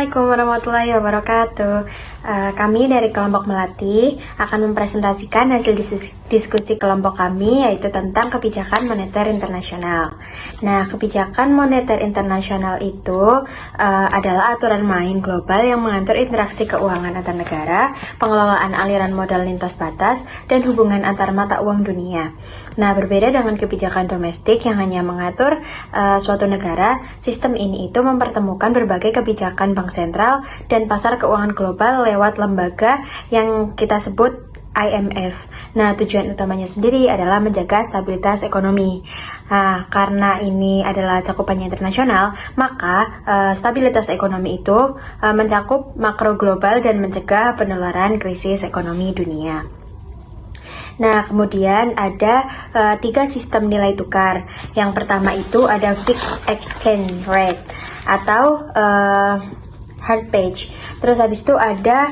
Assalamualaikum warahmatullahi wabarakatuh. Kami dari kelompok Melati akan mempresentasikan hasil diskusi kelompok kami, yaitu tentang kebijakan moneter internasional. Nah, kebijakan moneter internasional itu adalah aturan main global yang mengatur interaksi keuangan antar negara, pengelolaan aliran modal lintas batas, dan hubungan antar mata uang dunia. Nah, berbeda dengan kebijakan domestik yang hanya mengatur suatu negara, sistem ini itu mempertemukan berbagai kebijakan bank sentral dan pasar keuangan global lewat lembaga yang kita sebut IMF. Nah, tujuan utamanya sendiri adalah menjaga stabilitas ekonomi. Nah, karena ini adalah cakupannya internasional, maka stabilitas ekonomi itu mencakup makro global dan mencegah penularan krisis ekonomi dunia. Nah, kemudian ada 3 sistem nilai tukar. Yang pertama itu ada fixed exchange rate atau hard page. Terus habis itu ada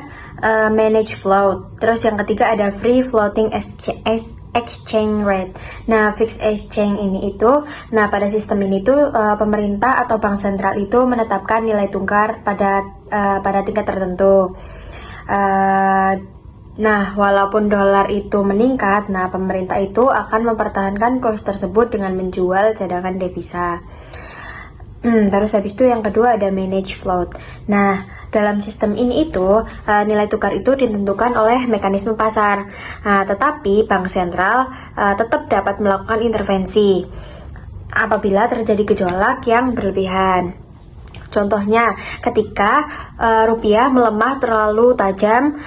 manage float. Terus yang ketiga ada free floating exchange rate. Nah, fixed exchange ini itu, nah pada sistem ini tuh pemerintah atau bank sentral itu menetapkan nilai tukar pada tingkat tertentu. Nah, walaupun dolar itu meningkat, nah pemerintah itu akan mempertahankan kurs tersebut dengan menjual cadangan devisa. Terus habis itu yang kedua ada manage float. Nah, dalam sistem ini itu nilai tukar itu ditentukan oleh mekanisme pasar. Nah, tetapi bank sentral tetap dapat melakukan intervensi apabila terjadi gejolak yang berlebihan. Contohnya, ketika rupiah melemah terlalu tajam,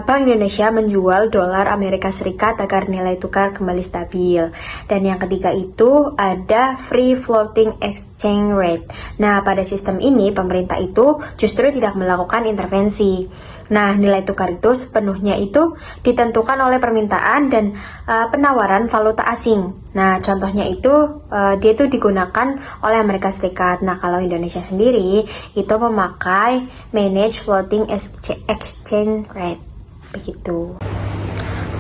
Bank Indonesia menjual dolar Amerika Serikat agar nilai tukar kembali stabil. Dan yang ketiga itu ada free floating exchange rate. Nah, pada sistem ini pemerintah itu justru tidak melakukan intervensi. Nah, nilai tukar itu sepenuhnya itu ditentukan oleh permintaan dan penawaran valuta asing. Nah, contohnya itu dia itu digunakan oleh Amerika Serikat. Nah, kalau Indonesia sendiri itu memakai manage floating exchange rate. Begitu.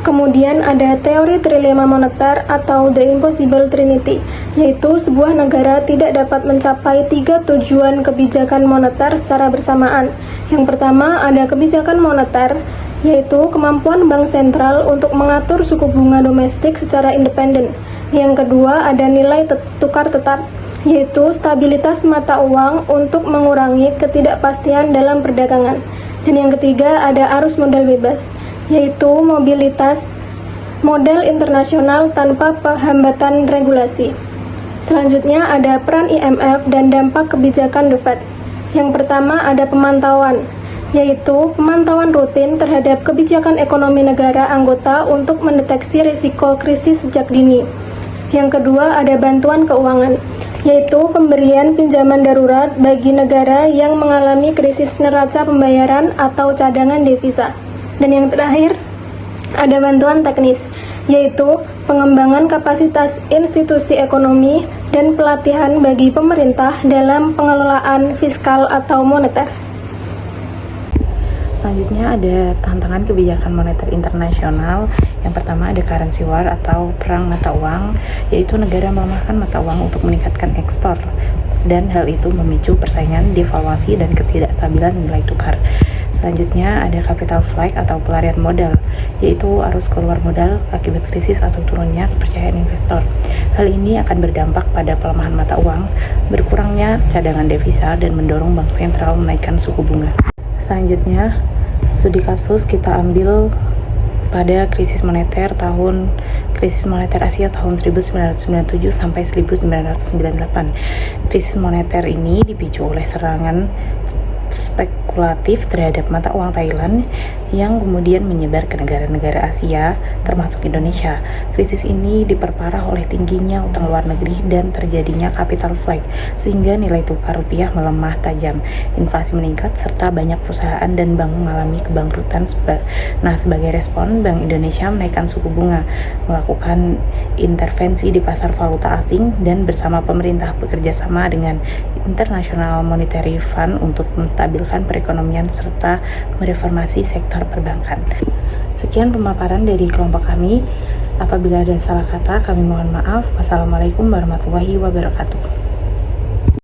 Kemudian ada teori trilema moneter atau The Impossible Trinity, yaitu sebuah negara tidak dapat mencapai 3 tujuan kebijakan moneter secara bersamaan. Yang pertama ada kebijakan moneter, yaitu kemampuan bank sentral untuk mengatur suku bunga domestik secara independen. Yang kedua ada nilai tukar tetap, yaitu stabilitas mata uang untuk mengurangi ketidakpastian dalam perdagangan. Dan yang ketiga ada arus modal bebas, yaitu mobilitas modal internasional tanpa penghambatan regulasi. Selanjutnya ada peran IMF dan dampak kebijakan The Fed. Yang pertama ada pemantauan, yaitu pemantauan rutin terhadap kebijakan ekonomi negara anggota untuk mendeteksi risiko krisis sejak dini. Yang kedua ada bantuan keuangan, yaitu pemberian pinjaman darurat bagi negara yang mengalami krisis neraca pembayaran atau cadangan devisa. Dan yang terakhir, ada bantuan teknis, yaitu pengembangan kapasitas institusi ekonomi dan pelatihan bagi pemerintah dalam pengelolaan fiskal atau moneter. Selanjutnya ada tantangan kebijakan moneter internasional. Yang pertama ada currency war atau perang mata uang, yaitu negara melemahkan mata uang untuk meningkatkan ekspor, dan hal itu memicu persaingan, devaluasi, dan ketidakstabilan nilai tukar. Selanjutnya ada capital flight atau pelarian modal, yaitu arus keluar modal akibat krisis atau turunnya kepercayaan investor. Hal ini akan berdampak pada pelemahan mata uang, berkurangnya cadangan devisa, dan mendorong bank sentral menaikkan suku bunga. Selanjutnya, studi kasus kita ambil pada krisis moneter Asia tahun 1997 sampai 1998. Krisis moneter ini dipicu oleh serangan spekulatif terhadap mata uang Thailand yang kemudian menyebar ke negara-negara Asia termasuk Indonesia. Krisis ini diperparah oleh tingginya utang luar negeri dan terjadinya capital flight sehingga nilai tukar rupiah melemah tajam, inflasi meningkat, serta banyak perusahaan dan bank mengalami kebangkrutan. Nah, sebagai respon, Bank Indonesia menaikkan suku bunga, melakukan intervensi di pasar valuta asing, dan bersama pemerintah bekerja sama dengan International Monetary Fund untuk menstabilkan perekonomian serta mereformasi sektor perbankan. Sekian pemaparan dari kelompok kami. Apabila ada salah kata, kami mohon maaf. Wassalamualaikum warahmatullahi wabarakatuh.